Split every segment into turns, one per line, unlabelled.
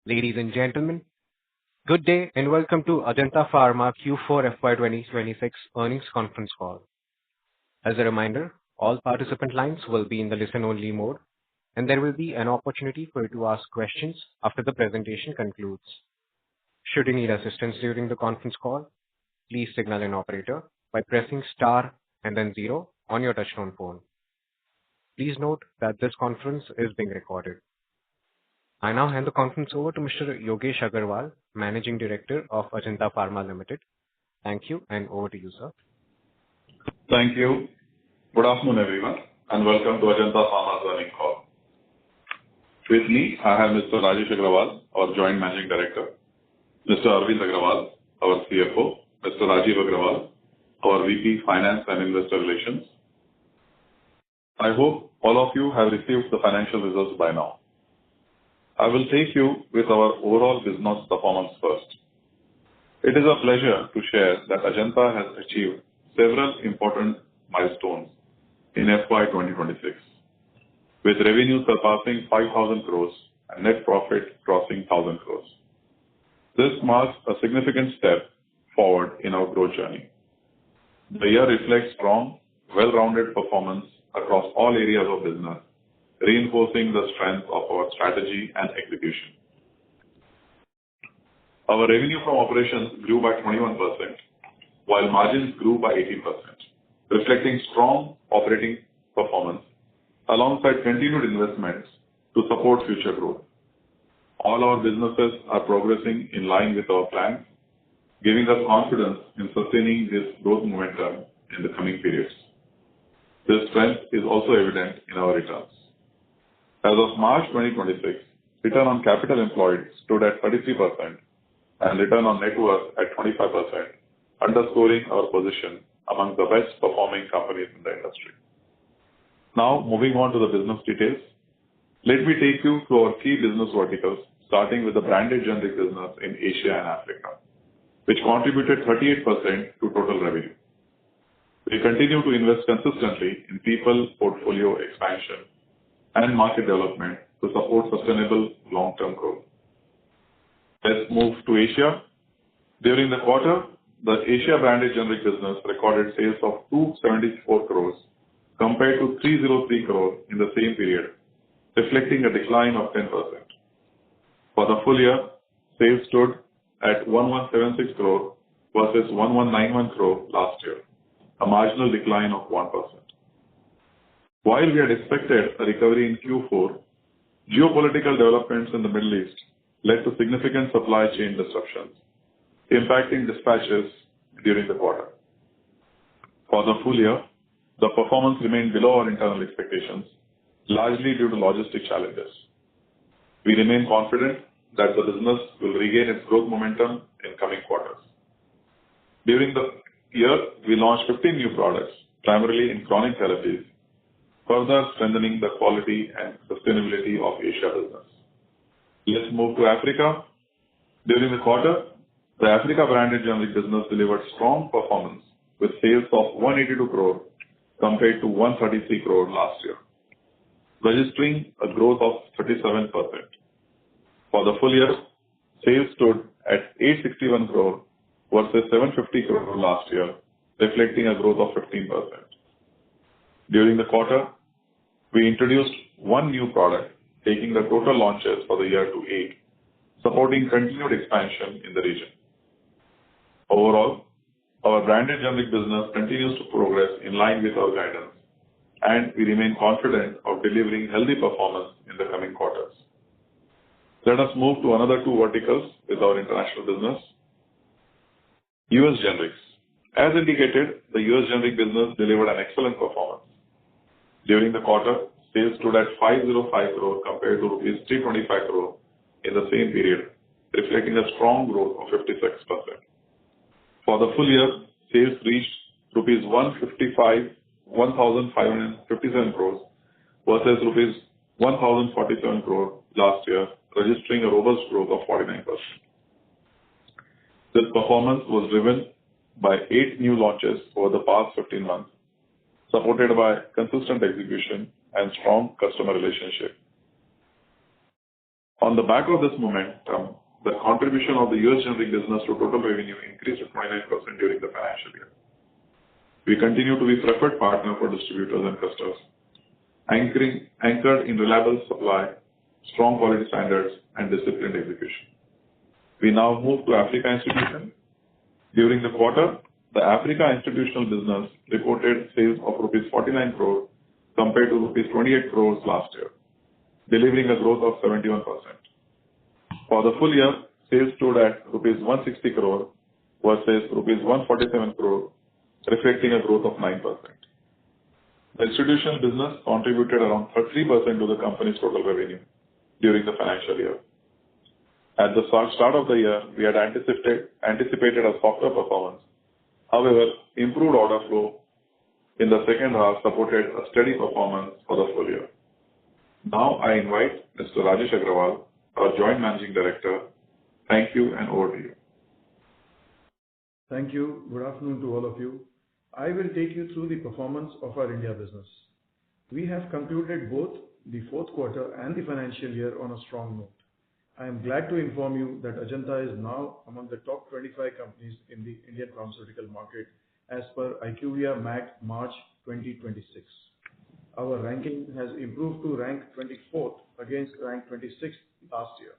Ladies and gentlemen, good day and welcome to Ajanta Pharma Q4 FY26 earnings conference call. As a reminder, all participant lines will be in the listen-only mode, and there will be an opportunity for you to ask questions after the presentation concludes. Should you need assistance during the conference call, please signal an operator by pressing star and then zero on your touchtone phone. Please note that this conference is being recorded. I now hand the conference over to Mr. Yogesh Agrawal, Managing Director of Ajanta Pharma Limited. Thank you, and over to you, sir.
Thank you. Good afternoon, everyone, and welcome to Ajanta Pharma's earnings call. With me, I have Mr. Rajesh Agrawal, our Joint Managing Director, Mr. Arvind Agrawal, our CFO, Mr. Rajiv Agrawal, our VP Finance and Investor Relations. I hope all of you have received the financial results by now. I will take you with our overall business performance first. It is a pleasure to share that Ajanta has achieved several important milestones in FY 2026, with revenue surpassing 5,000 crores and net profit crossing 1,000 crores. This marks a significant step forward in our growth journey. The year reflects strong, well-rounded performance across all areas of business, reinforcing the strength of our strategy and execution. Our revenue from operations grew by 21%, while margins grew by 18%, reflecting strong operating performance alongside continued investments to support future growth. All our businesses are progressing in line with our plans, giving us confidence in sustaining this growth momentum in the coming periods. This strength is also evident in our returns. As of March 2026, return on capital employed stood at 33% and return on net worth at 25%, underscoring our position among the best performing companies in the industry. Now, moving on to the business details. Let me take you through our key business verticals, starting with the branded generic business in Asia and Africa, which contributed 38% to total revenue. We continue to invest consistently in people, portfolio expansion, and market development to support sustainable long-term growth. Let's move to Asia. During the quarter, the Asia branded generic business recorded sales of 274 crores compared to 303 crores in the same period, reflecting a decline of 10%. For the full year, sales stood at 1176 crore versus 1191 crore last year, a marginal decline of 1%. While we had expected a recovery in Q4, geopolitical developments in the Middle East led to significant supply chain disruptions, impacting dispatches during the quarter. For the full year, the performance remained below our internal expectations, largely due to logistic challenges. We remain confident that the business will regain its growth momentum in coming quarters. During the year, we launched 15 new products, primarily in chronic therapies, further strengthening the quality and sustainability of Asia business. Let's move to Africa. During the quarter, the Africa branded generic business delivered strong performance with sales of 182 crore compared to 133 crore last year, registering a growth of 37%. For the full year, sales stood at 861 crore versus 750 crore last year, reflecting a growth of 15%. During the quarter, we introduced one new product, taking the total launches for the year to 8, supporting continued expansion in the region. Overall, our branded generic business continues to progress in line with our guidance, and we remain confident of delivering healthy performance in the coming quarters. Let us move to another two verticals with our international business. US Generics. As indicated, the US Generic business delivered an excellent performance. During the quarter, sales stood at 505 crore compared to rupees 325 crore in the same period, reflecting a strong growth of 56%. For the full year, sales reached rupees 1,557 crores versus rupees 1,047 crore last year, registering a robust growth of 49%. This performance was driven by 8 new launches over the past 15 months, supported by consistent execution and strong customer relationship. On the back of this momentum, the contribution of the US generic business to total revenue increased to 29% during the financial year. We continue to be preferred partner for distributors and customers, anchored in reliable supply, strong quality standards, and disciplined execution. We now move to Africa Institution. During the quarter, the Africa institutional business reported sales of rupees 49 crore compared to rupees 28 crores last year, delivering a growth of 71%. For the full year, sales stood at rupees 160 crore versus rupees 147 crore, reflecting a growth of 9%. The institutional business contributed around 33% to the company's total revenue during the financial year. At the start of the year, we had anticipated a softer performance. However, improved order flow in the second half supported a steady performance for the full year. Now I invite Mr. Rajesh Agrawal, our Joint Managing Director. Thank you, and over to you.
Thank you. Good afternoon to all of you. I will take you through the performance of our India business. We have concluded both the fourth quarter and the financial year on a strong note. I am glad to inform you that Ajanta is now among the top 25 companies in the Indian pharmaceutical market as per IQVIA MAT March 2026. Our ranking has improved to rank 24th against rank 26th last year.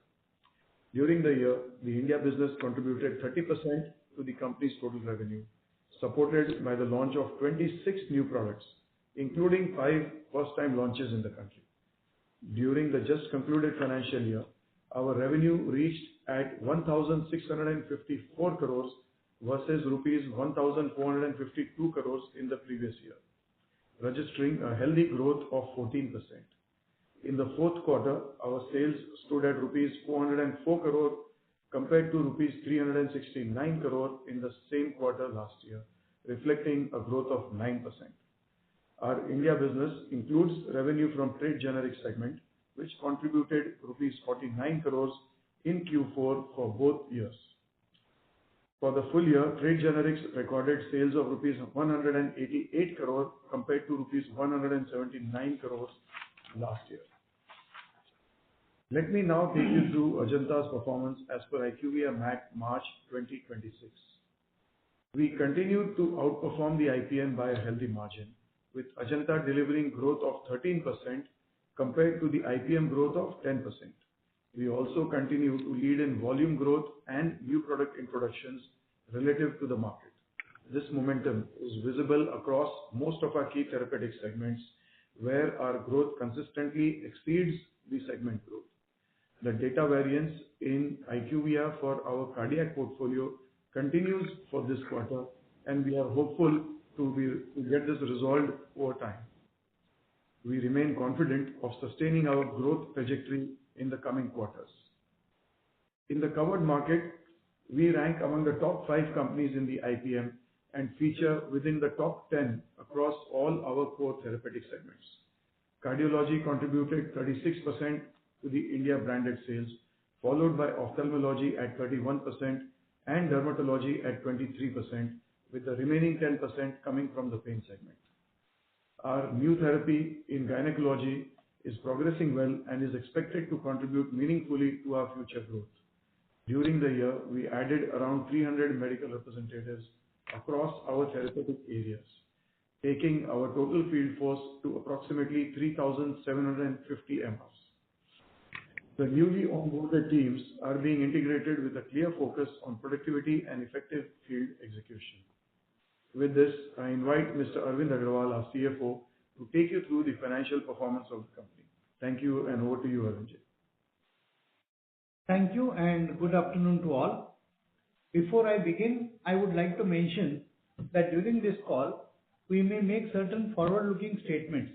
During the year, the India business contributed 30% to the company's total revenue, supported by the launch of 26 new products, including 5 first-time launches in the country. During the just concluded financial year, our revenue reached at 1,654 crores versus rupees 1,452 crores in the previous year, registering a healthy growth of 14%. In the fourth quarter, our sales stood at rupees 404 crore compared to rupees 369 crore in the same quarter last year, reflecting a growth of 9%. Our India business includes revenue from trade generic segment, which contributed rupees 49 crores in Q4 for both years. For the full year, trade generics recorded sales of rupees 188 crore compared to rupees 179 crores last year. Let me now take you through Ajanta's performance as per IQVIA MAT March 2026. We continued to outperform the IPM by a healthy margin, with Ajanta delivering growth of 13% compared to the IPM growth of 10%. We also continue to lead in volume growth and new product introductions relative to the market. This momentum is visible across most of our key therapeutic segments, where our growth consistently exceeds the segment growth. The data variance in IQVIA for our cardiac portfolio continues for this quarter, and we are hopeful to get this resolved over time. We remain confident of sustaining our growth trajectory in the coming quarters. In the covered market, we rank among the top 5 companies in the IPM and feature within the top 10 across all our core therapeutic segments. Cardiology contributed 36% to the India branded sales, followed by ophthalmology at 31% and dermatology at 23%, with the remaining 10% coming from the pain segment. Our new therapy in gynecology is progressing well and is expected to contribute meaningfully to our future growth. During the year, we added around 300 medical representatives across our therapeutic areas, taking our total field force to approximately 3,750 MRs. The newly onboarded teams are being integrated with a clear focus on productivity and effective field execution. With this, I invite Mr. Arvind Agrawal, our CFO, to take you through the financial performance of the company. Thank you, and over to you, Arvind.
Thank you, and good afternoon to all. Before I begin, I would like to mention that during this call, we may make certain forward-looking statements.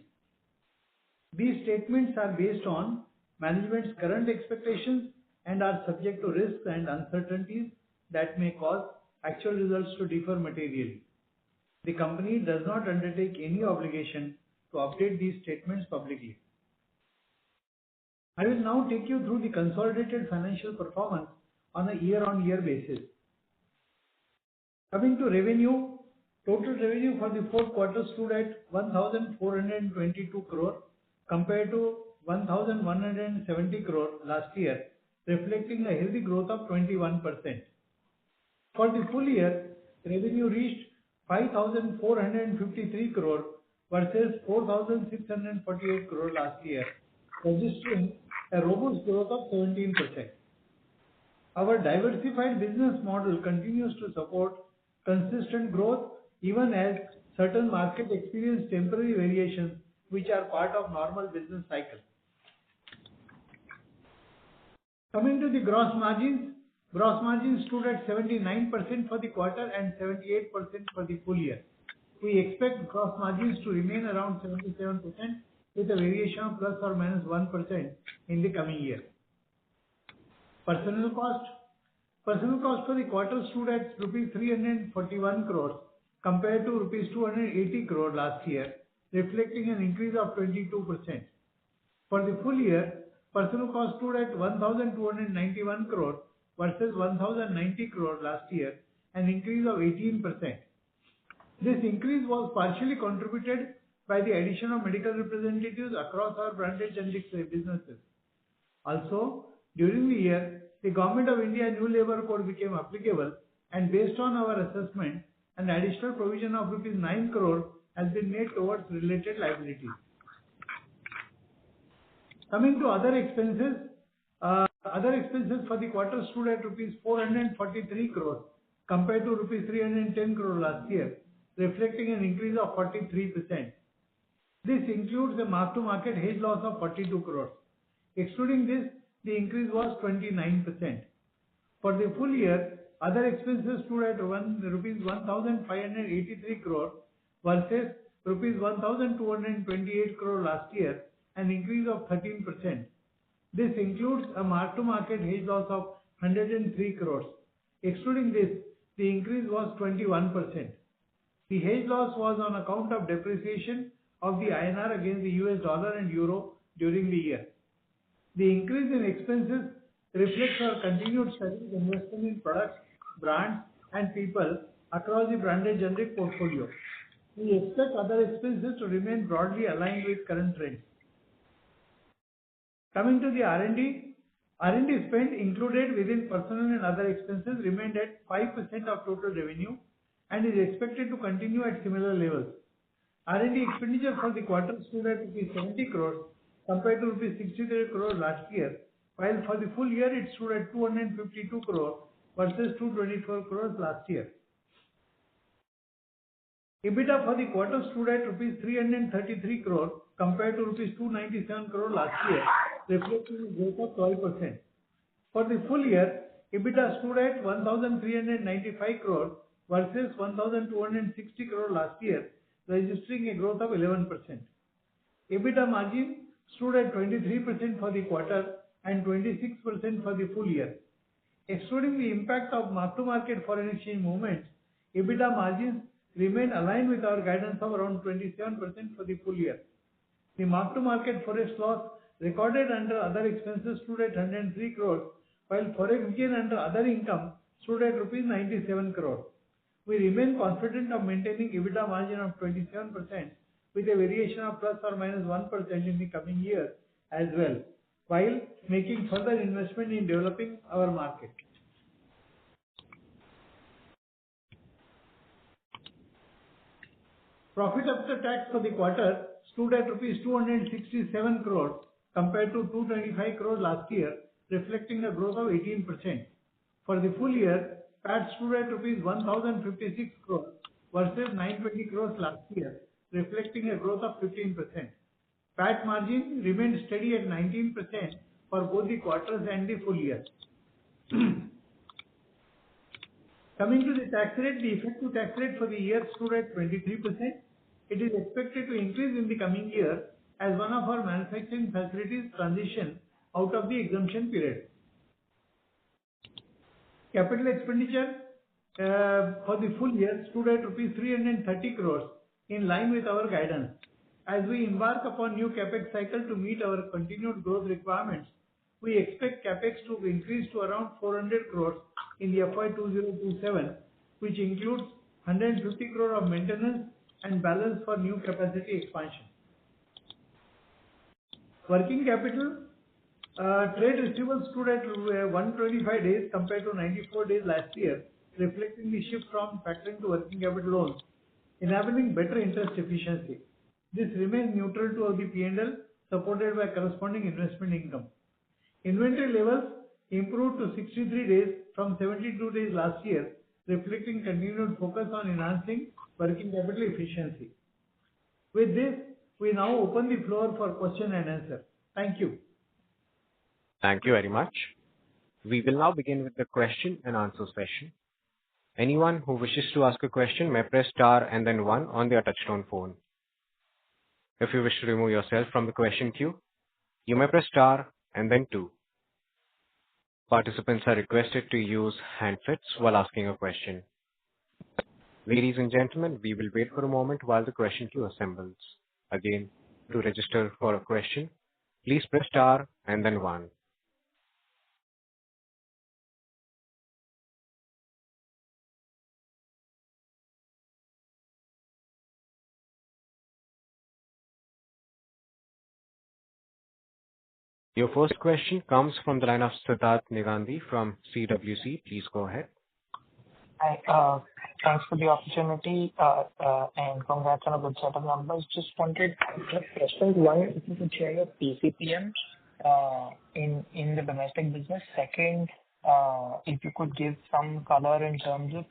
These statements are based on management's current expectations and are subject to risks and uncertainties that may cause actual results to differ materially. The company does not undertake any obligation to update these statements publicly. I will now take you through the consolidated financial performance on a year-on-year basis. Coming to revenue, total revenue for the fourth quarter stood at 1,422 crore compared to 1,170 crore last year, reflecting a healthy growth of 21%. For the full year, revenue reached 5,453 crore versus 4,648 crore last year, registering a robust growth of 17%. Our diversified business model continues to support consistent growth even as certain markets experience temporary variations which are part of normal business cycle. Coming to the gross margins stood at 79% for the quarter and 78% for the full year. We expect gross margins to remain around 77% with a variation of plus or minus 1% in the coming year. Personnel cost for the quarter stood at rupees 341 crores compared to rupees 280 crore last year, reflecting an increase of 22%. For the full year, personnel cost stood at 1,291 crore versus 1,090 crore last year, an increase of 18%. This increase was partially contributed by the addition of medical representatives across our branded generics businesses. Also, during the year, the Government of India new labour code became applicable, and based on our assessment, an additional provision of rupees 9 crore has been made towards related liabilities. Coming to other expenses for the quarter stood at rupees 443 crore compared to rupees 310 crore last year, reflecting an increase of 43%. This includes a mark-to-market hedge loss of 42 crores. Excluding this, the increase was 29%. For the full year, other expenses stood at rupees 1,583 crore versus rupees 1,228 crore last year, an increase of 13%. This includes a mark-to-market hedge loss of 103 crores. Excluding this, the increase was 21%. The hedge loss was on account of depreciation of the INR against the US dollar and euro during the year. The increase in expenses reflects our continued strategic investment in products, brands, and people across the branded generic portfolio. We expect other expenses to remain broadly aligned with current trends. Coming to the R&D spend included within personnel and other expenses remained at 5% of total revenue and is expected to continue at similar levels. R&D expenditure for the quarter stood at rupees 70 crores compared to rupees 63 crore last year, while for the full year it stood at 252 crore versus 224 crores last year. EBITDA for the quarter stood at rupees 333 crore compared to rupees 297 crore last year, reflecting a growth of 12%. For the full year, EBITDA stood at 1,395 crore versus 1,260 crore last year, registering a growth of 11%. EBITDA margin stood at 23% for the quarter and 26% for the full year. Excluding the impact of mark-to-market foreign exchange movements, EBITDA margins remain aligned with our guidance of around 27% for the full year. The mark-to-market forex loss recorded under other expenses stood at 103 crores, while forex gain under other income stood at rupees 97 crores. We remain confident of maintaining EBITDA margin of 27% with a variation of plus or minus 1% in the coming year as well, while making further investment in developing our market. Profit after tax for the quarter stood at rupees 267 crore compared to 225 crore last year, reflecting a growth of 18%. For the full year, PAT stood at rupees 1,056 crore versus 920 crores last year, reflecting a growth of 15%. PAT margin remained steady at 19% for both the quarters and the full year. Coming to the tax rate, the effective tax rate for the year stood at 23%. It is expected to increase in the coming year as one of our manufacturing facilities transition out of the exemption period. Capital expenditure for the full year stood at rupees 330 crores in line with our guidance. As we embark upon new capex cycle to meet our continued growth requirements, we expect capex to increase to around 400 crores in the FY2027, which includes 150 crore of maintenance and balance for new capacity expansion. Working capital, trade receivables stood at 125 days compared to 94 days last year, reflecting the shift from factoring to working capital loans, enabling better interest efficiency. This remains neutral to the P&L, supported by corresponding investment income. Inventory levels improved to 63 days from 72 days last year, reflecting continued focus on enhancing working capital efficiency. With this, we now open the floor for question and answer. Thank you.
Thank you very much. We will now begin with the question and answer session. Anyone who wishes to ask a question may press star and then one on their touchtone phone. If you wish to remove yourself from the question queue, you may press star and then two. Participants are requested to use handsets while asking a question. Ladies and gentlemen, we will wait for a moment while the question queue assembles. Again, to register for a question, please press star and then one. Your first question comes from the line of Siddharth Negandhi from CWC. Please go ahead.
Hi, thanks for the opportunity, and congrats on a good set of numbers. Just wanted questions. One, if you could share your PCPM in the domestic business. Second, if you could give some color in terms of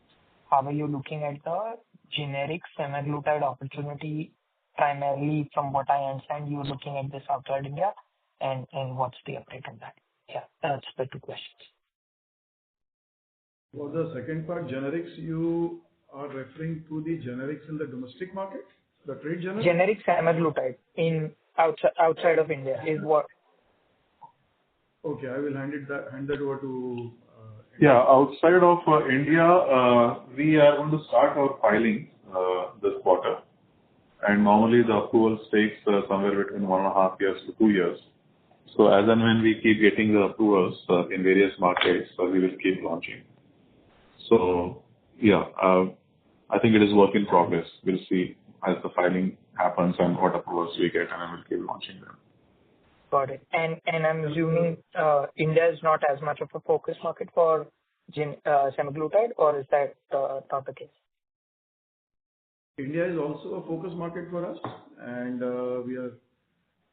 how are you looking at the generic semaglutide opportunity, primarily from what I understand, you're looking at this outside India, and what's the update on that? Yeah, that's the two questions.
For the second part, generics, you are referring to the generics in the domestic market, the trade generics?
Generic semaglutide in outside of India is what?
Okay, I will hand that over to.
Yeah, outside of India, we are going to start our filing this quarter, and normally the approval takes somewhere between 1.5 years to 2 years. So as and when we keep getting the approvals in various markets, we will keep launching. So yeah, I think it is work in progress. We'll see as the filing happens and what approvals we get, and I will keep launching them.
Got it. And I'm assuming India is not as much of a focus market for semaglutide, or is that not the case?
India is also a focus market for us, and we are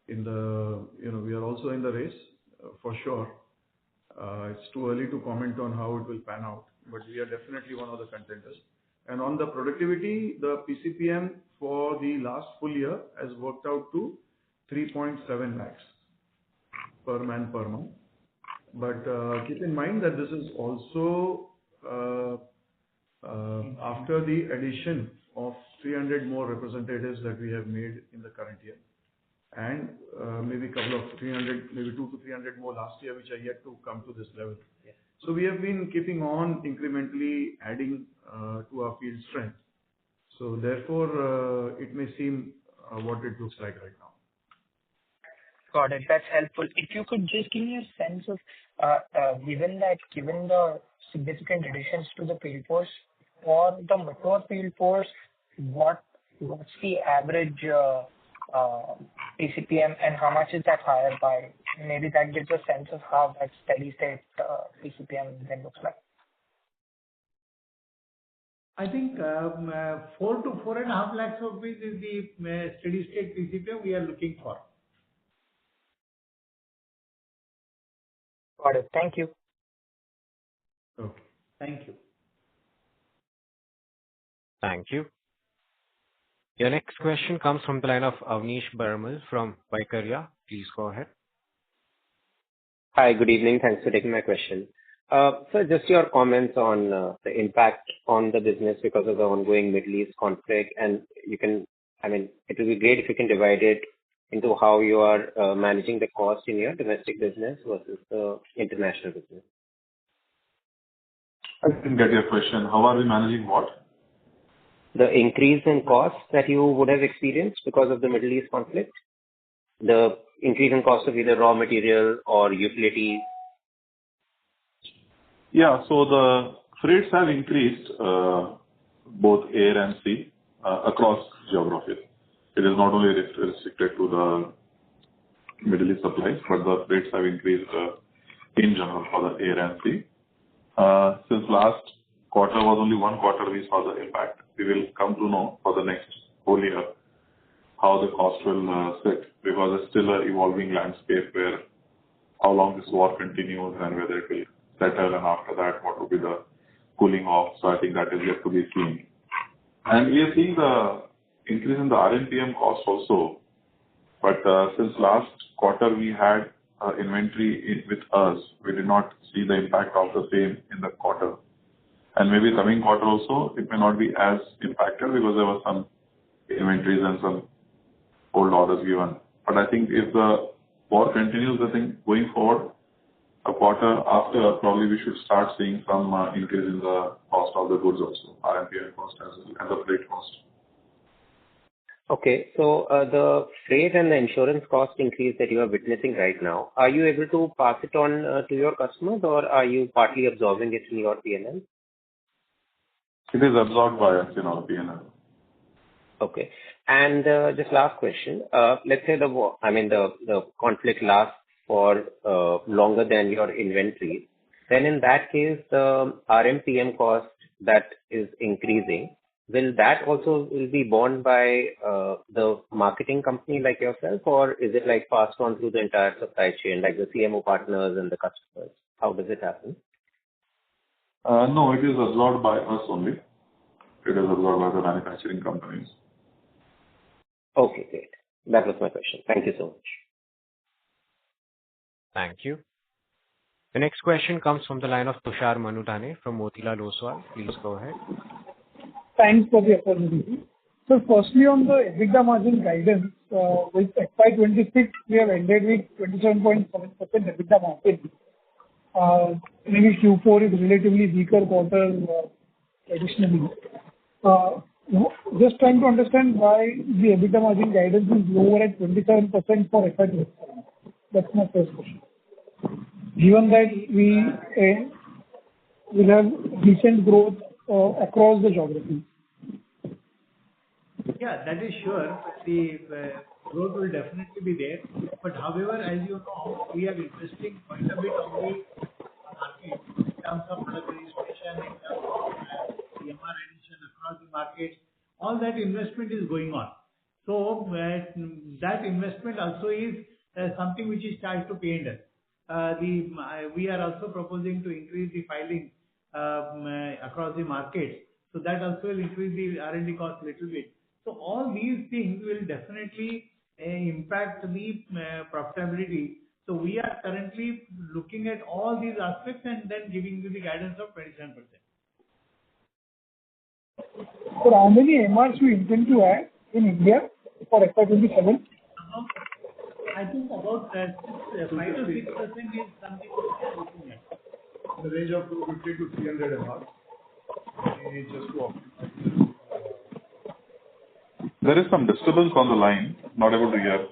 in the, we are also in the race for sure. It's too early to comment on how it will pan out, but we are definitely one of the contenders. And on the productivity, the PCPM for the last full year has worked out to 3.7 lakhs per man per month. But keep in mind that this is also after the addition of 300 more representatives that we have made in the current year, and maybe couple of 300, maybe 200 to 300 more last year, which are yet to come to this level. Yeah. So we have been keeping on incrementally adding to our field strength. So therefore, it may seem what it looks like right now.
Got it. That's helpful. If you could just give me a sense of, given the significant additions to the field force, for the mature field force, what's the average PCPM, and how much is that higher by? Maybe that gives a sense of how that steady state PCPM then looks like.
I think 4 to 4.5 lakhs rupees is the steady state PCPM we are looking for.
Got it. Thank you.
Okay.
Thank you.
Thank you. Your next question comes from the line of Avnish Barmal from Vaikarya. Please go ahead.
Hi, good evening. Thanks for taking my question. So just your comments on the impact on the business because of the ongoing Middle East conflict, and it will be great if you can divide it into how you are managing the cost in your domestic business versus the international business.
I didn't get your question. How are we managing what?
The increase in costs that you would have experienced because of the Middle East conflict, the increase in cost of either raw material or utilities.
Yeah, so the freights have increased both air and sea across geographies. It is not only restricted to Middle East supplies, but the rates have increased in general for the air and sea. Since last quarter was only one quarter we saw the impact. We will come to know for the next whole year how the cost will sit, because it's still an evolving landscape where how long this war continues and whether it will settle, and after that what will be the cooling off. So I think that is yet to be seen. And we are seeing the increase in the RMPM cost also. But since last quarter we had inventory with us, we did not see the impact of the same in the quarter. And maybe coming quarter also, it may not be as impacted because there were some inventories and some old orders given. But I think if the war continues, I think going forward, a quarter after, probably we should start seeing some increase in the cost of the goods also, RMPM cost as well, and the freight cost.
Okay. So the freight and the insurance cost increase that you are witnessing right now, are you able to pass it on to your customers, or are you partly absorbing it in your P&L?
It is absorbed by us in our P&L.
Okay. And just last question. Let's say the war, the conflict lasts for longer than your inventory. Then in that case, the RMPM cost that is increasing, will that also be borne by the marketing company like yourself, or is it like passed on through the entire supply chain, like the CMO partners and the customers? How does it happen?
No, it is absorbed by us only. It is absorbed by the manufacturing companies.
Okay, great. That was my question. Thank you so much.
Thank you. The next question comes from the line of Tushar Manudhane from Motilal Oswal. Please go ahead.
Thanks for the opportunity. So firstly, on the EBITDA margin guidance, with FY26, we have ended with 27.7% EBITDA margin. Maybe Q4 is relatively weaker quarter additionally. Just trying to understand why the EBITDA margin guidance is lower at 27% for FY27. That's my first question. Given that we will have decent growth across the geography.
Yeah, that is sure. The growth will definitely be there. But however, as you know, we are investing quite a bit on the market in terms of product registration, in terms of EMR addition across the market. All that investment is going on. So that investment also is something which is tied to P&L. We are also proposing to increase the filing across the markets. So that also will increase the R&D cost a little bit. So all these things will definitely impact the profitability. So we are currently looking at all these aspects and then giving you the guidance of 27%.
So how many MRs we intend to add in India for FY27?
I think about 5 to 6% is something we are looking at.
In the range of 250 to 300 MRs. Just to optimize.
There is some disturbance on the line. Not able to hear.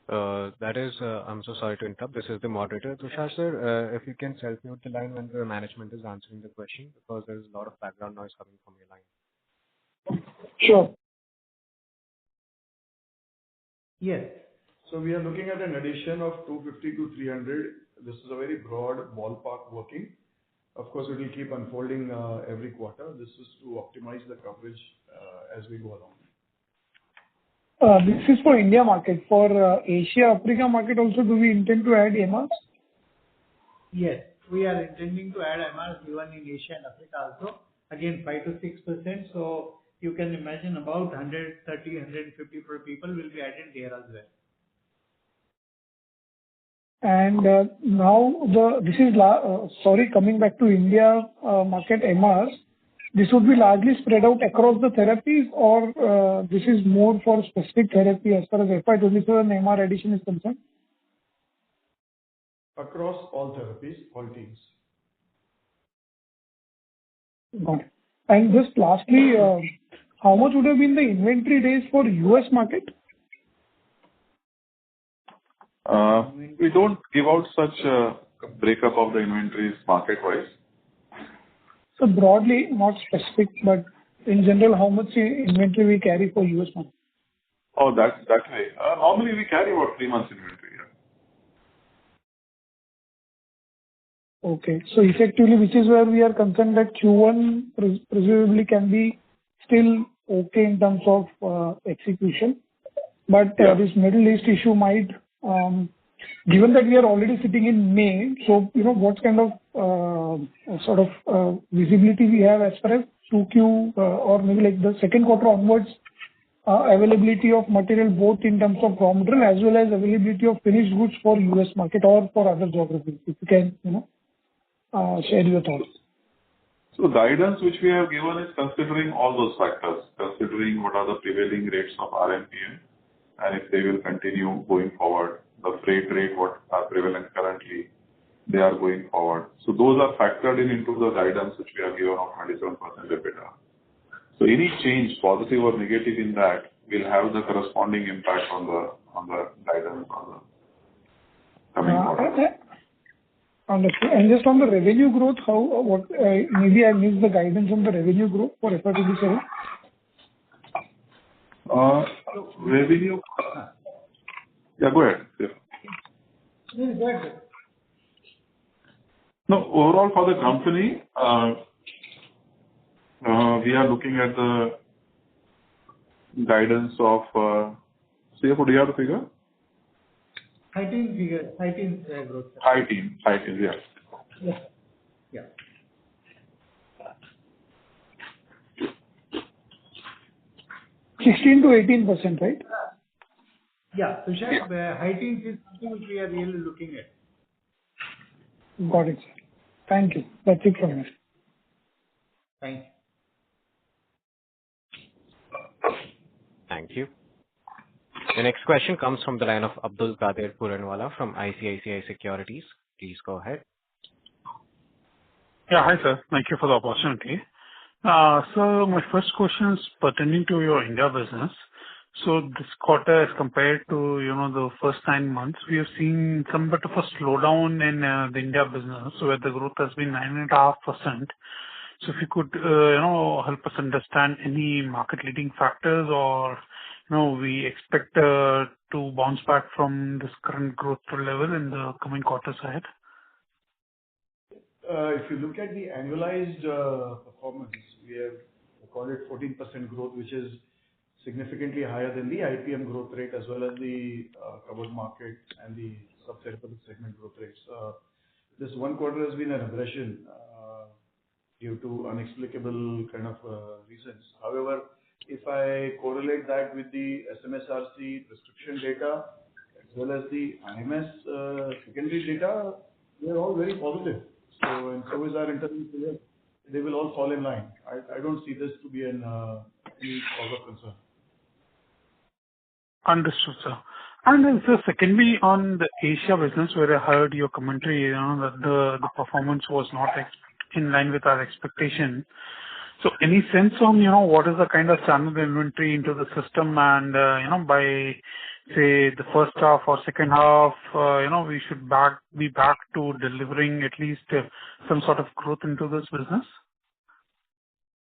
I'm so sorry to interrupt. This is the moderator. Tushar sir, if you can self-mute the line when the management is answering the question, because there is a lot of background noise coming from your line.
Sure.
Yes.
So we are looking at an addition of 250 to 300. This is a very broad ballpark working. Of course, it will keep unfolding every quarter. This is to optimize the coverage as we go along.
This is for India market. For Asia, Africa market also, do we intend to add MRs?
Yes, we are intending to add MRs even in Asia and Africa also. Again, 5 to 6%. So you can imagine about 130, 150 people will be added there as well.
And now coming back to India market MRs, this would be largely spread out across the therapies, or this is more for specific therapy as far as FY27 MR addition is concerned?
Across all therapies, all teams.
Got it. And just lastly, how much would have been the inventory days for US market?
We don't give out such a breakup of the inventories market-wise.
So broadly, not specific, but in general, how much inventory we carry for US market?
Oh, that way. Normally we carry about 3 months inventory. Yeah.
Okay. So effectively, which is where we are concerned that Q1 presumably can be still okay in terms of execution. But
Yeah.
this Middle East issue might, given that we are already sitting in May, so, what kind of sort of visibility we have as far as 2Q or maybe like the second quarter onwards, availability of material, both in terms of raw material as well as availability of finished goods for U.S. market or for other geographies. If you can, share your thoughts.
So guidance which we have given is considering all those factors, considering what are the prevailing rates of RMPM, and if they will continue going forward, the freight rate, what are prevalent currently, they are going forward. So those are factored into the guidance which we have given of 27% EBITDA. So any change, positive or negative in that, will have the corresponding impact on the guidance on the coming quarter.
Understood. And just on the revenue growth, maybe I missed the guidance on the revenue growth for FY27.
Revenue. Yeah, go ahead. Yeah.
Go ahead.
No, overall for the company, we are looking at the guidance of, CFO, do you have the figure?
High teens growth.
High teens, yeah.
Yeah. Yeah.
16 to 18%, right?
Yeah. Tushar, high teens is something which we are really looking at.
Got it, sir. Thank you. That's it from me.
Thank you.
Thank you. The next question comes from the line of Abdul Qadir Puranwala from ICICI Securities. Please go ahead.
Yeah, hi, sir. Thank you for the opportunity. So my first question is pertaining to your India business. So this quarter, as compared to, the first 9 months, we have seen some bit of a slowdown in the India business, where the growth has been 9.5%. So if you could, help us understand any market-leading factors, or, we expect to bounce back from this current growth level in the coming quarters ahead?
If you look at the annualized performance, we have recorded 14% growth, which is significantly higher than the IPM growth rate, as well as the covered market and the sub-therapeutic segment growth rates. This one quarter has been an aberration due to inexplicable kind of reasons. However, if I correlate that with the SMSRC prescription data as well as the IMS secondary data, they are all very positive. So, and so is our internal figure. They will all fall in line. I don't see this to be any cause of concern.
Understood, sir. And then, sir, secondly, on the Asia business, where I heard your commentary, that the performance was not in line with our expectation. So any sense on, what is the kind of channel inventory into the system, and, by, say, the first half or second half, we should be back to delivering at least some sort of growth into this business?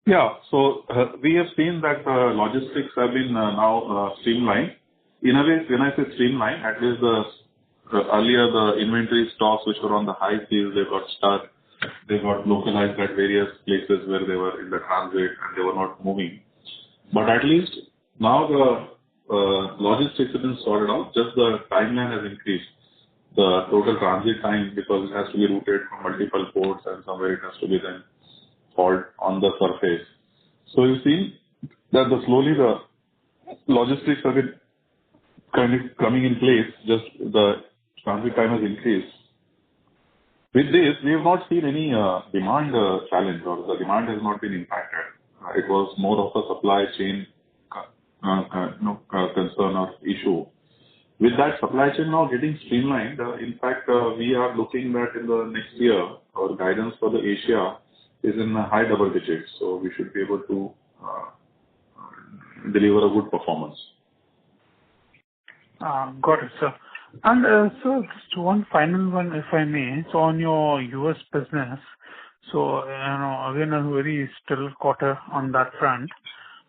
Yeah. So we have seen that logistics have been now streamlined. In a way, when I say streamlined, at least earlier the inventory stocks which were on the high seas, they got stuck. They got localized at various places where they were in the transit and they were not moving. But at least now the logistics has been sorted out. Just the timeline has increased. The total transit time, because it has to be routed from multiple ports and somewhere it has to be then hauled on the surface. So you see that slowly the logistics have been kind of coming in place. Just the transit time has increased. With this, we have not seen any demand challenge, or the demand has not been impacted. It was more of a supply chain concern or issue. With that supply chain now getting streamlined, in fact, we are looking that in the next year, our guidance for the Asia is in high double digits. So we should be able to deliver a good performance.
Got it, sir. And so just one final one, if I may. So on your US business, so again a very still quarter on that front.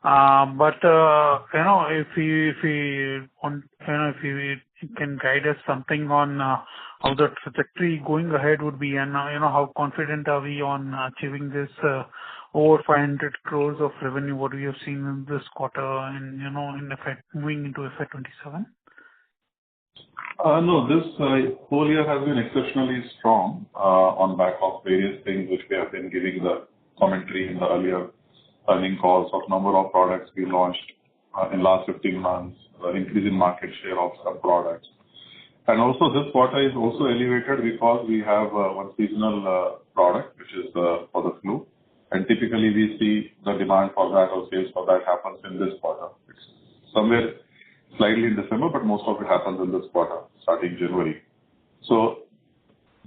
But if we you can guide us something on how the trajectory going ahead would be, and how confident are we on achieving this over 500 crores of revenue, what we have seen in this quarter and, in effect, moving into FY27?
No, this whole year has been exceptionally strong on back of various things which we have been giving the commentary in the earlier earning calls of number of products we launched in last 15 months, increase in market share of some products. And also this quarter is also elevated because we have one seasonal product which is for the flu. And typically we see the demand for that or sales for that happens in this quarter. It's somewhere slightly in December, but most of it happens in this quarter, starting January. So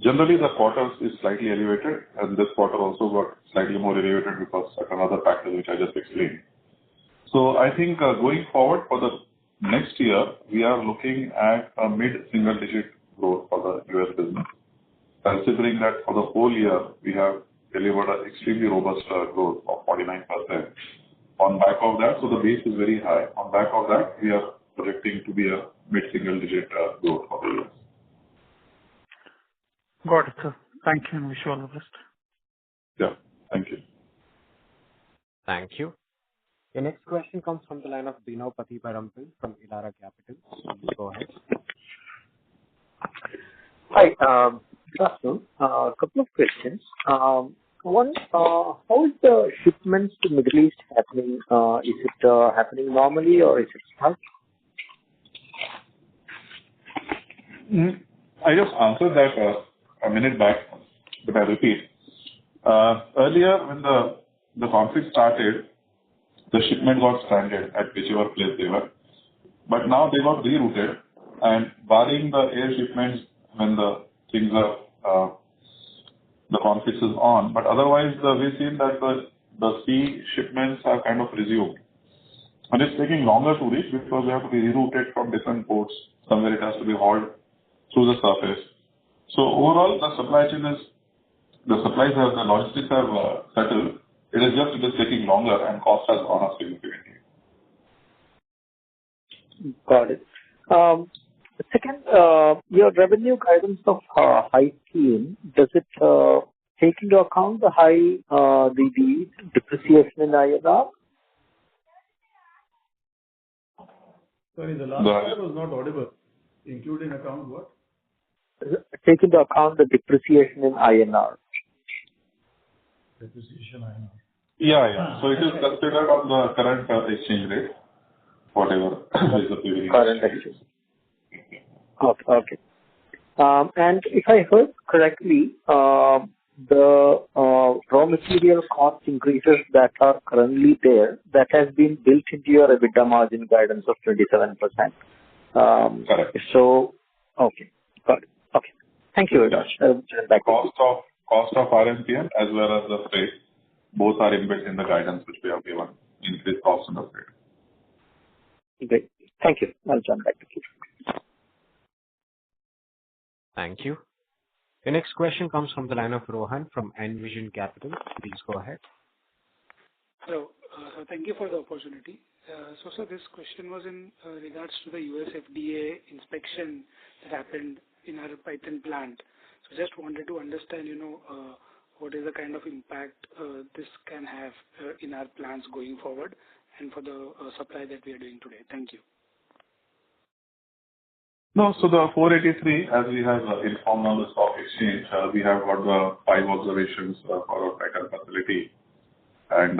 generally the quarters is slightly elevated, and this quarter also got slightly more elevated because of another factor which I just explained. So I think going forward for the next year, we are looking at a mid-single digit growth for the US business. Considering that for the whole year, we have delivered an extremely robust growth of 49%. On back of that, so the base is very high. On back of that, we are projecting to be a mid-single digit growth for the US.
Got it, sir. Thank you, and wish you all the best.
Yeah, thank you.
Thank you. The next question comes from the line of Bino Patibarampil from Elara Capital. Please go ahead.
Hi, good afternoon. A couple of questions. One, how is the shipments to Middle East happening? Is it happening normally or is it stuck?
I just answered that a minute back, but I repeat. Earlier, when the conflict started, the shipment got stranded at whichever place they were. But now they got rerouted, and barring the air shipments when the things are, the conflict is on, but otherwise we've seen that the sea shipments are kind of resumed. And it's taking longer to reach because they have to be rerouted from different ports. Somewhere it has to be hauled through the surface. So overall, the supply chain is, the logistics have settled. It is taking longer and cost has gone up significantly.
Got it. Second, your revenue guidance of high teen, does it take into account the high the depreciation in INR?
Sorry, the last part was not audible. Including account what?
Take into account the depreciation in INR.
Depreciation INR.
Yeah. So it is considered on the current exchange rate, whatever is the prevailing
current exchange. Okay. And if I heard correctly, the raw material cost increases that are currently there, that has been built into your EBITDA margin guidance of 27%.
Correct.
So, okay. Got it. Okay. Thank you very much.
Cost of RMPM as well as the freight, both are inbuilt in the guidance which we have given, increased cost in the freight.
Great. Thank you. I'll jump back to you.
Thank you. The next question comes from the line of Rohan from Envision Capital. Please go ahead.
Hello. So thank you for the opportunity. So this question was in regards to the US FDA inspection that happened in our Python plant. So just wanted to understand, what is the kind of impact this can have in our plans going forward and for the supply that we are doing today. Thank you.
No, so the 483, as we have informed on the stock exchange, we have got the 5 observations for our Python facility. And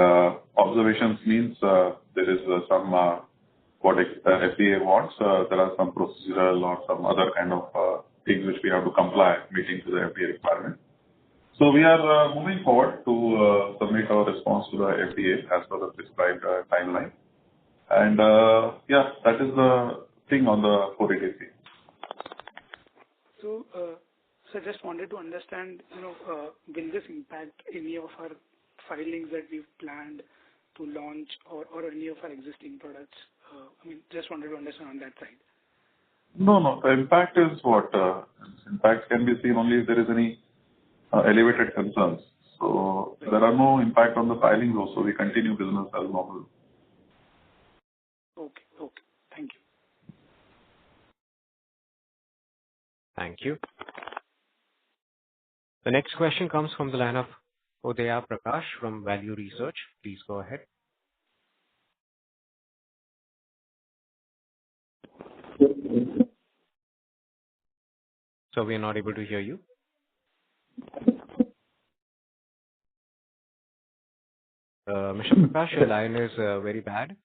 observations means there is some what FDA wants. There are some procedural or some other kind of things which we have to comply, meeting to the FDA requirement. So we are moving forward to submit our response to the FDA as per the prescribed timeline. And that is the thing on the 483.
So, I just wanted to understand, will this impact any of our filings that we've planned to launch or any of our existing products? Just wanted to understand on that side.
No. The impact is what? Impact can be seen only if there is any elevated concerns. So there are no impact on the filings also. We continue business as normal.
Okay. Thank you.
Thank you. The next question comes from the line of Udaya Prakash from Value Research. Please go ahead. So we are not able to hear you. Mr. Prakash, your line is very bad.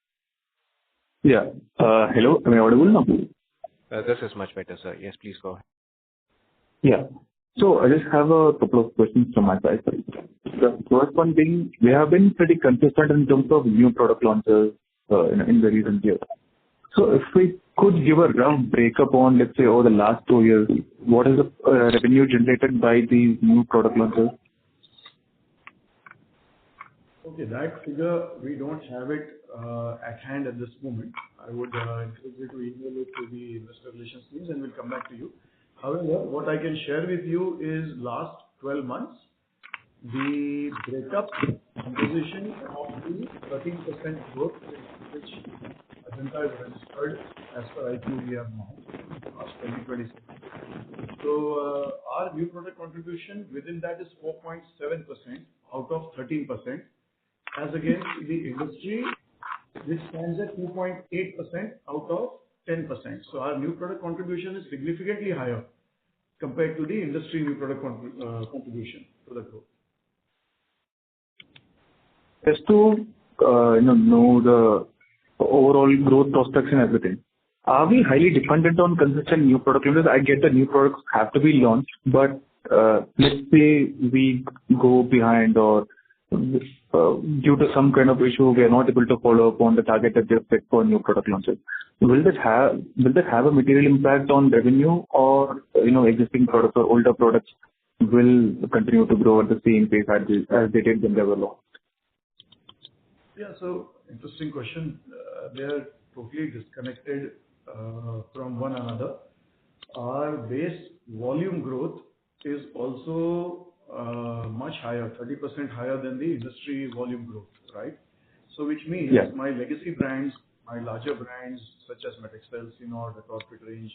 Yeah. Hello, am I audible now?
This is much better, sir. Yes, please go ahead.
Yeah. So I just have a couple of questions from my side. The first one being, we have been pretty consistent in terms of new product launches in the recent years. So if we could give a rough breakup on, let's say, over the last 2 years, what is the revenue generated by these new product launches?
Okay, that figure, we don't have it at hand at this moment. I would encourage you to email it to the investor relations teams and we'll come back to you. However, what I can share with you is last 12 months, the breakup composition of the 13% growth which Ajanta has registered as per IQVIA now, March 2026. So our new product contribution within that is 4.7% out of 13%, as against the industry, which stands at 2.8% out of 10%. So our new product contribution is significantly higher compared to the industry new product contribution to the growth.
Just to know the overall growth prospects and everything, are we highly dependent on consistent new product launches? I get that new products have to be launched, but let's say we go behind or due to some kind of issue, we are not able to follow up on the target that we have set for new product launches. Will that have a material impact on revenue, or existing products or older products will continue to grow at the same pace as they did when they were launched?
Yeah, so interesting question. They are totally disconnected from one another. Our base volume growth is also much higher, 30% higher than the industry volume growth, right? So which means my legacy brands, my larger brands such as Metexcel, Cinor, the Corporate range,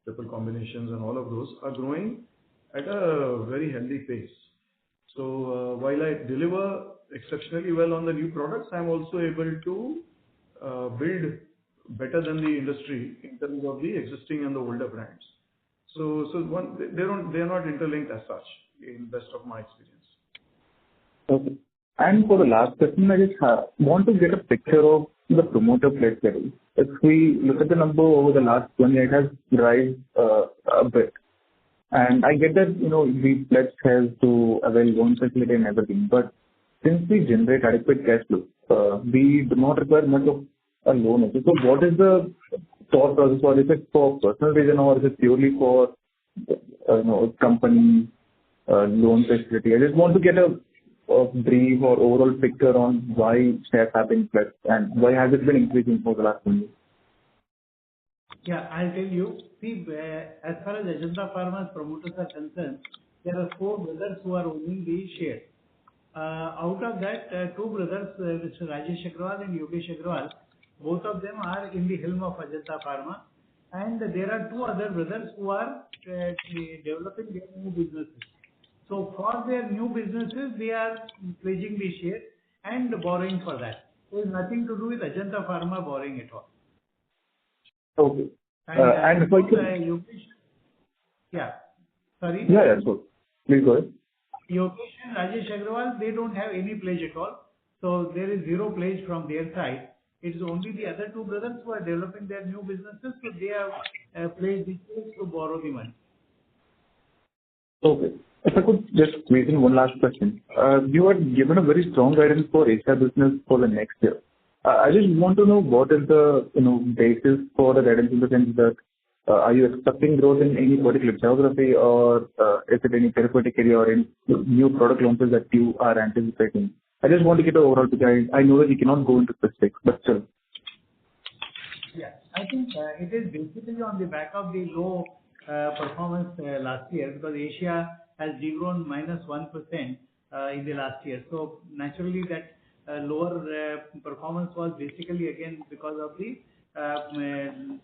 triple combinations and all of those are growing at a very healthy pace. So while I deliver exceptionally well on the new products, I'm also able to build better than the industry in terms of the existing and the older brands. So they're not interlinked as such, in best of my experience.
Okay. And for the last question, I just want to get a picture of the promoter pledge level. If we look at the number over the last 1 year, it has risen a bit. And I get that, we pledge has to avail loan facility and everything, but since we generate adequate cash flow, we do not require much of a loan. So what is the thought process, or is it for personal reason, or is it purely for company loan facility? I just want to get a brief or overall picture on why shares have been pledged and why has it been increasing for the last 1 year.
Yeah, I'll tell you. See, as far as Ajanta Pharma's promoters are concerned, there are 4 brothers who are owning the share. Out of that, 2 brothers, Mr. Rajesh Agrawal and Yogesh Agrawal, both of them are in the helm of Ajanta Pharma, and there are 2 other brothers who are developing their new businesses. So for their new businesses, they are pledging the share and borrowing for that. There is nothing to do with Ajanta Pharma borrowing at all.
Okay.
And if I could... Yogesh, yeah. Sorry?
Yeah, sure. Please go ahead.
Yogesh and Rajesh Agrawal, they don't have any pledge at all. So there is zero pledge from their side. It is only the other 2 brothers who are developing their new businesses, so they have pledged the shares to borrow the money.
Okay. If I could just squeeze in one last question. You had given a very strong guidance for Asia business for the next year. I just want to know what is the basis for the guidance, in the sense that are you expecting growth in any particular geography, or is it any therapeutic area or any new product launches that you are anticipating? I just want to get an overall picture. I know that you cannot go into specifics, but still.
Yeah, I think it is basically on the back of the low performance last year, because Asia has degrown -1% in the last year. So naturally that lower performance was basically again because of the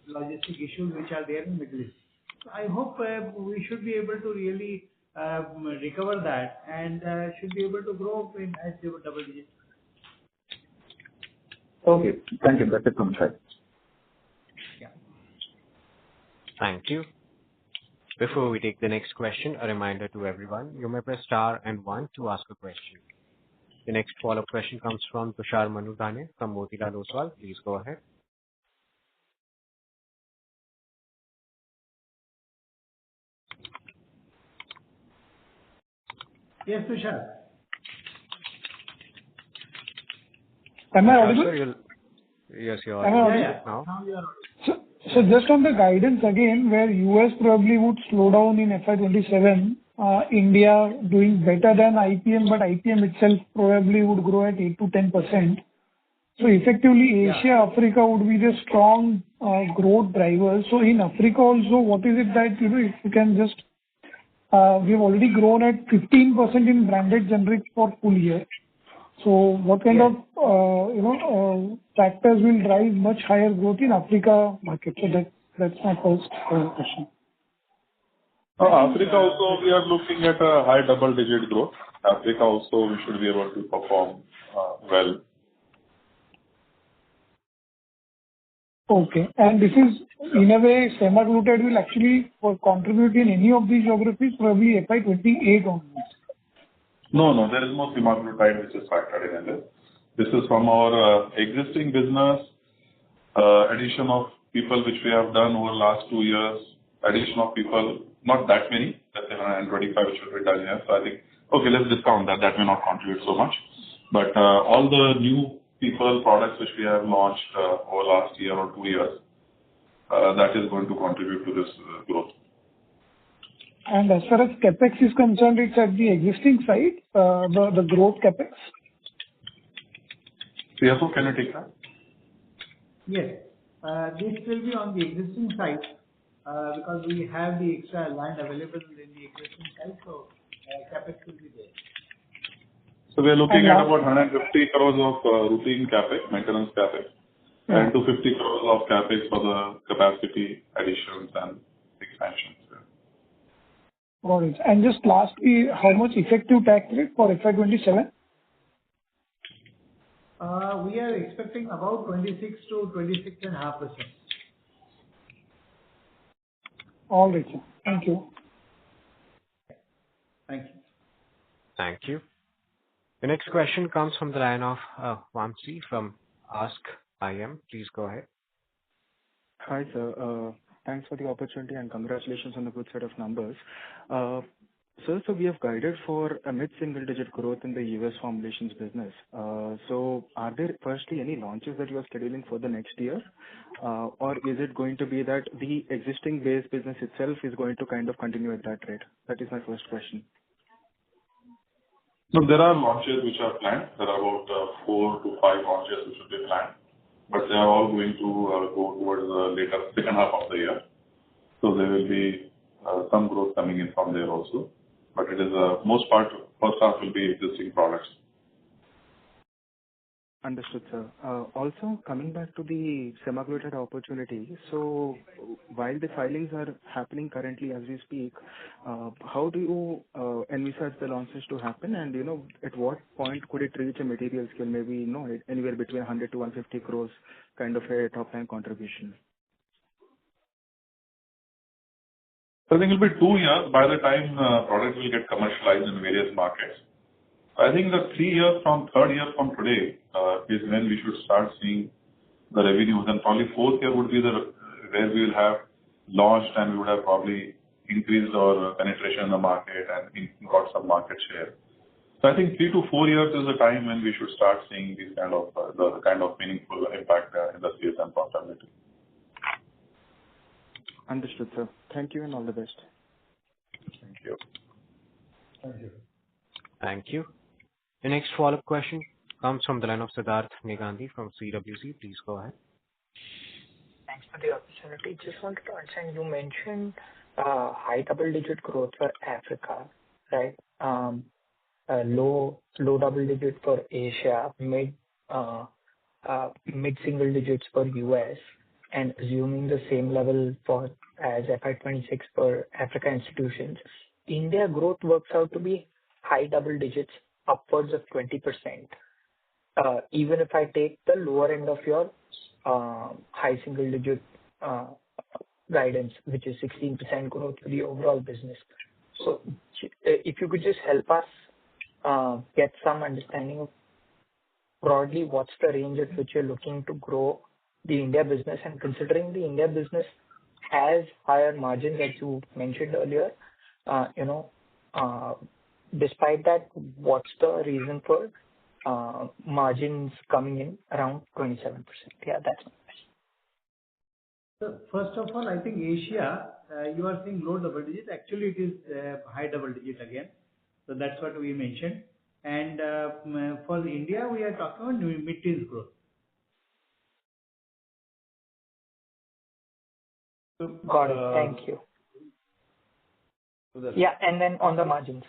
logistic issues which are there in Middle East. I hope we should be able to really recover that and should be able to grow in as double digits.
Okay. Thank you. That's it from my side.
Yeah.
Thank you. Before we take the next question, a reminder to everyone, you may press star and one to ask a question. The next follow-up question comes from Tushar Manudhane from Motilal Oswal. Please go ahead.
Yes, Tushar.
Am I
Tushar,
audible?
sir, yes, you are
Am I audible?
Yeah.
now.
Now you are.
So just on the guidance again, where U.S. probably would slow down in FY27, India doing better than IPM, but IPM itself probably would grow at 8 to 10%. So effectively, Asia, Africa would be the strong growth drivers. So in Africa also, what is it that, if you can just, we've already grown at 15% in branded generics for full year. So what kind of, factors will drive much higher growth in Africa market? So that's my first question.
Africa also, we are looking at a high double-digit growth. Africa also, we should be able to perform well.
Okay. And this is, in a way, semaglutide will actually contribute in any of these geographies, probably FY28 onwards.
No, there is no semaglutide which is factored in this. This is from our existing business, addition of people which we have done over the last 2 years, addition of people, not that many, let's say 125 which will be done here. So I think, okay, let's discount that. That may not contribute so much. But all the new people, products which we have launched over last year or 2 years, that is going to contribute to this growth.
And as far as capex is concerned, it's at the existing site, the growth capex?
CFO, can you take that?
Yes. This will be on the existing site because we have the extra land available in the existing site, so capex will be there.
So we are looking at about 150 crores of routine capex, maintenance capex, and 250 crores of capex for the capacity additions and expansions.
Got it. And just lastly, how much effective tax rate for FY27?
We are expecting about 26 to 26.5%.
All right, sir. Thank you.
Thank you.
Thank you. The next question comes from the line of Vamsi from Ask IM. Please go ahead.
Hi, sir. Thanks for the opportunity and congratulations on the good set of numbers. Sir, so we have guided for a mid-single-digit growth in the US formulations business. So are there firstly any launches that you are scheduling for the next year? Or is it going to be that the existing base business itself is going to kind of continue at that rate? That is my first question.
So there are launches which are planned. There are about 4 to 5 launches which will be planned, but they are all going to go towards the later second half of the year. So there will be some growth coming in from there also, but it is most part first half will be existing products.
Understood, sir. Also, coming back to the semaglutide opportunity, so while the filings are happening currently as we speak, how do you envisage the launches to happen? And, at what point could it reach a material scale, maybe, anywhere between 100 to 150 crores kind of a top-line contribution?
So I think it will be 2 years by the time products will get commercialized in various markets. I think the 3 years from third year from today is when we should start seeing the revenues, and probably fourth year would be where we will have launched and we would have probably increased our penetration in the market and got some market share. So I think 3 to 4 years is the time when we should start seeing these kind of the kind of meaningful impact in the sales and profitability.
Understood, sir. Thank you and all the best.
Thank you.
Thank you.
Thank you. The next follow-up question comes from the line of Siddharth Negandhi from CWC. Please go ahead.
Thanks for the opportunity. Just wanted to understand, you mentioned high double-digit growth for Africa, right? Low double-digit for Asia, mid single digits for US. and assuming the same level for as FY26 for Africa institutions, India growth works out to be high double digits, upwards of 20%. Even if I take the lower end of your high single digit guidance, which is 16% growth for the overall business. So if you could just help us get some understanding of broadly what's the range at which you're looking to grow the India business, and considering the India business has higher margins, as you mentioned earlier, despite that, what's the reason for margins coming in around 27%? Yeah, that's my question.
So first of all, I think Asia, you are seeing low double digit. Actually, it is high double digit again. So that's what we mentioned. And for India, we are talking about mid-teens growth.
Got it. Thank you. Yeah, and then on the margins.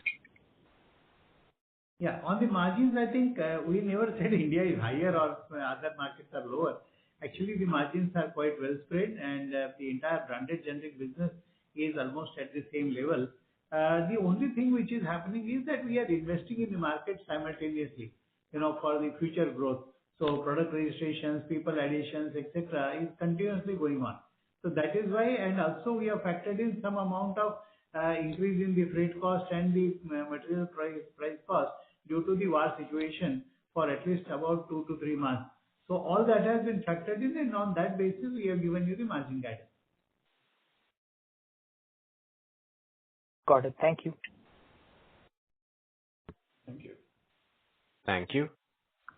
Yeah, on the margins, I think we never said India is higher or other markets are lower. Actually, the margins are quite well spread, and the entire branded generic business is almost at the same level. The only thing which is happening is that we are investing in the market simultaneously, for the future growth. So product registrations, people additions, etc., is continuously going on. So that is why, and also we have factored in some amount of increase in the freight cost and the material price cost due to the war situation for at least about 2 to 3 months. So all that has been factored in, and on that basis, we have given you the margin guidance.
Got it. Thank you.
Thank you.
Thank you.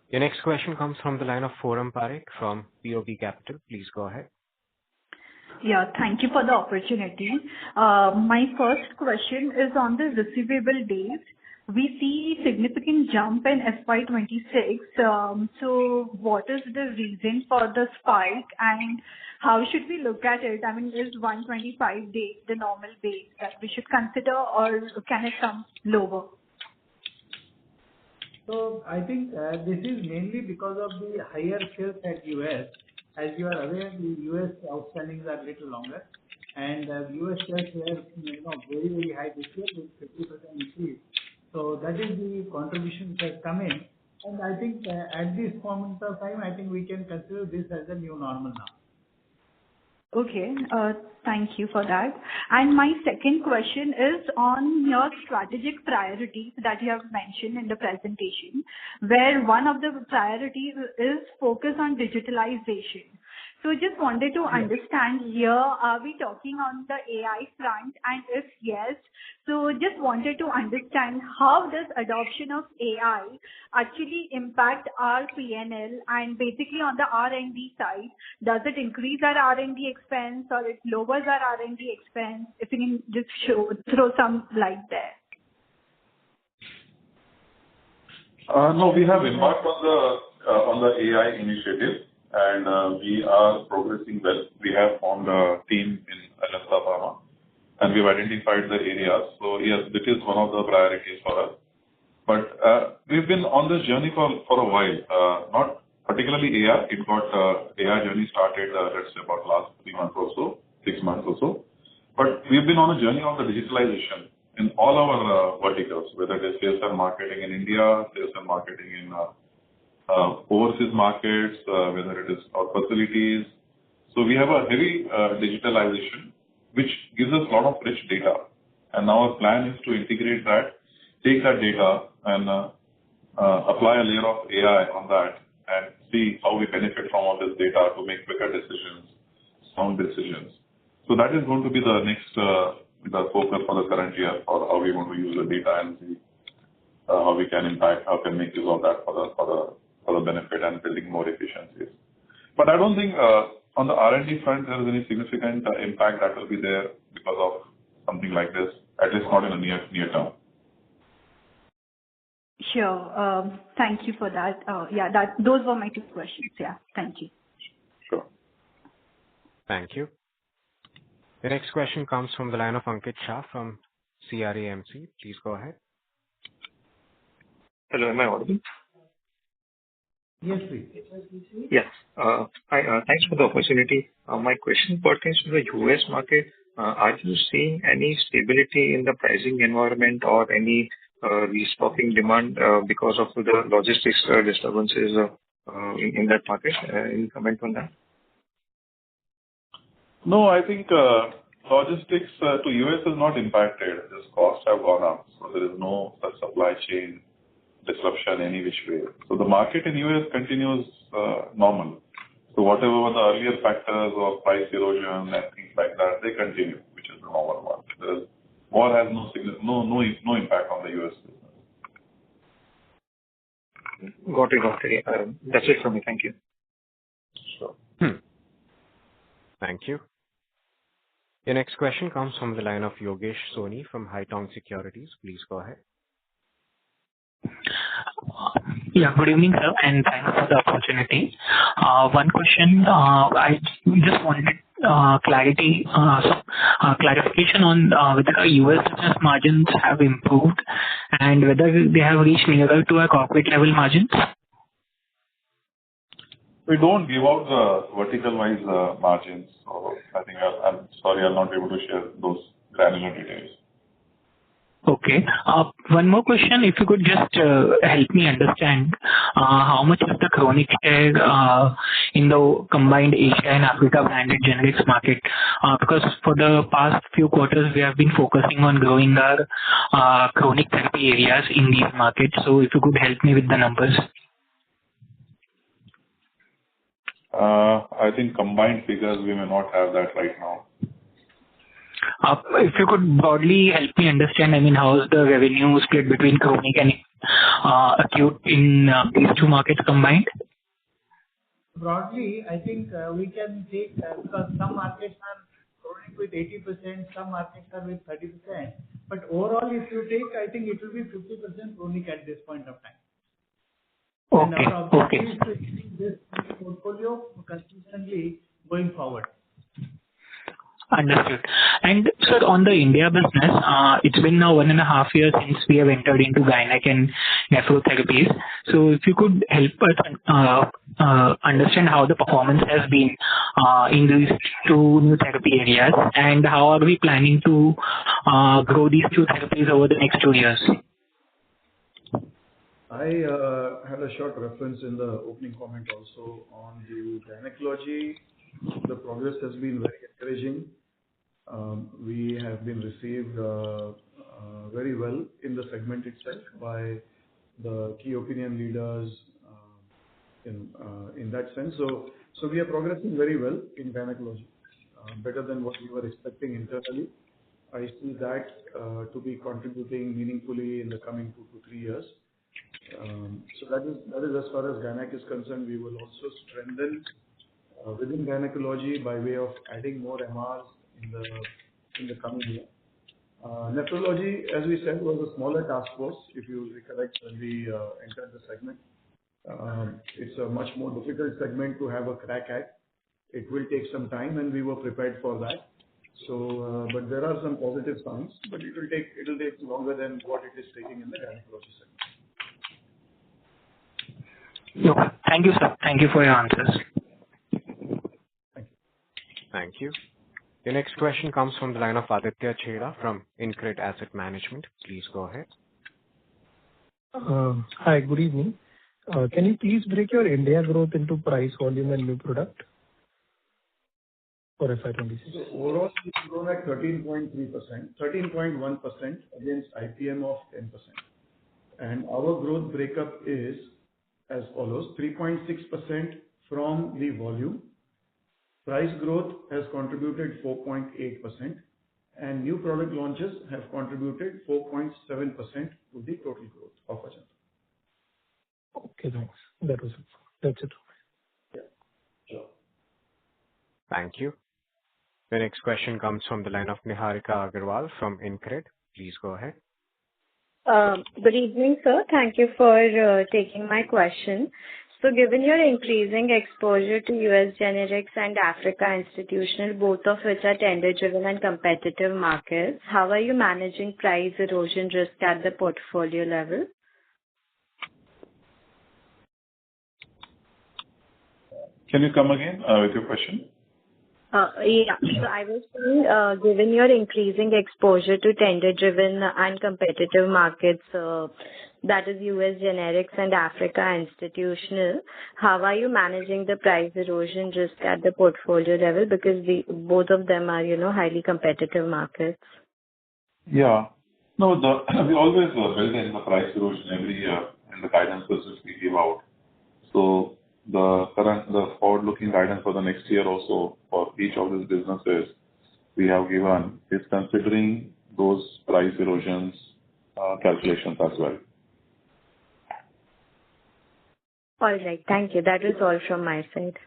Your next question comes from the line of Forum Parekh from POB Capital. Please go ahead.
Yeah, thank you for the opportunity. My first question is on the receivable days. We see significant jump in FY26. So what is the reason for the spike, and how should we look at it? I mean, is 125 days the normal base that we should consider, or can it come lower?
So I think this is mainly because of the higher sales at US. As you are aware, the US outstandings are a little longer, and US sales were very, very high this year with 50% increase. So that is the contribution that has come in. And I think at this moment of time, I think we can consider this as a new normal now.
Okay, thank you for that. And my second question is on your strategic priorities that you have mentioned in the presentation, where one of the priorities is focus on digitalization. So just wanted to understand here, are we talking on the AI front? And if yes, so just wanted to understand how does adoption of AI actually impact our P&L, and basically on the R&D side, does it increase our R&D expense or it lowers our R&D expense? If you can just throw some light there.
No, we have embarked on the AI initiative, and we are progressing well. We have formed a team in Ajanta Pharma, and we've identified the areas. So yes, this is one of the priorities for us. But we've been on this journey for a while, not particularly AI. AI journey started, let's say, about last 3 months or so, 6 months or so. But we've been on a journey of the digitalization in all our verticals, whether it is sales and marketing in India, sales and marketing in overseas markets, whether it is our facilities. So we have a heavy digitalization, which gives us a lot of rich data. And now our plan is to integrate that, take that data and apply a layer of AI on that and see how we benefit from all this data to make quicker decisions, sound decisions. So that is going to be the next the focus for the current year, for how we want to use the data and see how we can impact, how can make use of that for the benefit and building more efficiencies. But I don't think on the R&D front there is any significant impact that will be there because of something like this, at least not in the near term.
Sure. Thank you for that. Those were my 2 questions. Yeah, thank you.
Sure.
Thank you. The next question comes from the line of Ankit Shah from CRAMC. Please go ahead.
Hello, am I audible?
Yes, please.
Yes. Thanks for the opportunity. My question pertains to the U.S. market. Are you seeing any stability in the pricing environment or any restocking demand because of the logistics disturbances in that market? Any comment on that?
No, I think logistics to U.S. is not impacted. Just costs have gone up, so there is no such supply chain disruption any which way. So the market in U.S. continues normal. So whatever were the earlier factors of price erosion and things like that, they continue, which is the normal one. War has no impact on the U.S. business.
Got it. That's it from me. Thank you.
Sure.
Thank you. Your next question comes from the line of Yogesh Soni from Haitong Securities. Please go ahead.
Yeah, good evening, sir, and thanks for the opportunity. One question, I just wanted clarification on whether our U.S. business margins have improved and whether they have reached nearer to our corporate level margins.
We don't give out the vertical-wise margins, so I think I'm sorry I'll not be able to share those granular details.
Okay. One more question, if you could just help me understand how much is the chronic share in the combined Asia and Africa branded generics market? Because for the past few quarters, we have been focusing on growing our chronic therapy areas in these markets. So if you could help me with the numbers.
I think combined figures, we may not have that right now.
If you could broadly help me understand, how is the revenue split between chronic and acute in these two markets combined?
Broadly, I think we can take, because some markets are chronic with 80%, some markets are with 30%. But overall, if you take, I think it will be 50% chronic at this point of time. And our objective is to increase this portfolio consistently going forward.
Understood. And sir, on the India business, it's been now 1.5 years since we have entered into gynec and nephro therapies. So if you could help us understand how the performance has been in these two new therapy areas, and how are we planning to grow these two therapies over the next 2 years?
I had a short reference in the opening comment also on the gynecology. The progress has been very encouraging. We have been received very well in the segment itself by the key opinion leaders in that sense. So we are progressing very well in gynecology, better than what we were expecting internally. I see that to be contributing meaningfully in the coming 2 to 3 years. So that is as far as gynec is concerned. We will also strengthen within gynecology by way of adding more MRs in the coming year. Nephrology, as we said, was a smaller task force, if you recollect when we entered the segment. It's a much more difficult segment to have a crack at. It will take some time, and we were prepared for that. So, but there are some positive signs, but it will take longer than what it is taking in the gynecology segment.
Okay. Thank you, sir. Thank you for your answers.
Thank you. The next question comes from the line of Aditya Chheda from InCred Asset Management. Please go ahead.
Hi, good evening. Can you please break your India growth into price, volume, and new product for FY26?
So overall, we've grown at 13.1% against IPM of 10%. And our growth breakup is as follows: 3.6% from the volume. Price growth has contributed 4.8%, and new product launches have contributed 4.7% to the total growth of Ajanta.
Okay, thanks. That was it. That's it.
Yeah, sure.
Thank you. The next question comes from the line of Niharika Agarwal from InCred. Please go ahead.
Good evening, sir. Thank you for taking my question. So given your increasing exposure to US generics and Africa institutional, both of which are tender-driven and competitive markets, how are you managing price erosion risk at the portfolio level?
Can you come again with your question?
Yeah. So I was saying, given your increasing exposure to tender-driven and competitive markets, that is U.S. generics and Africa institutional, how are you managing the price erosion risk at the portfolio level? Because both of them are, highly competitive markets.
Yeah. No, we always build in the price erosion every year in the guidances which we give out. So the forward-looking guidance for the next year also for each of these businesses we have given is considering those price erosions calculations as well.
All right. Thank you. That is all from my side.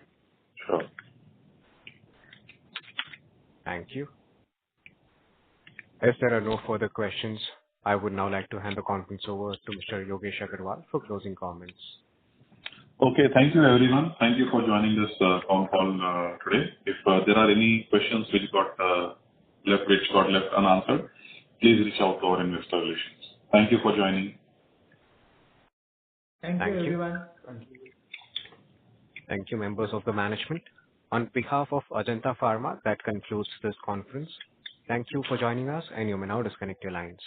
Sure.
Thank you. As there are no further questions, I would now like to hand the conference over to Mr. Yogesh Agrawal for closing comments.
Okay. Thank you, everyone. Thank you for joining this phone call today. If there are any questions which got left unanswered, please reach out to our investor relations. Thank you for joining.
Thank you, everyone.
Thank you, members of the management. On behalf of Ajanta Pharma, that concludes this conference. Thank you for joining us, and you may now disconnect your lines.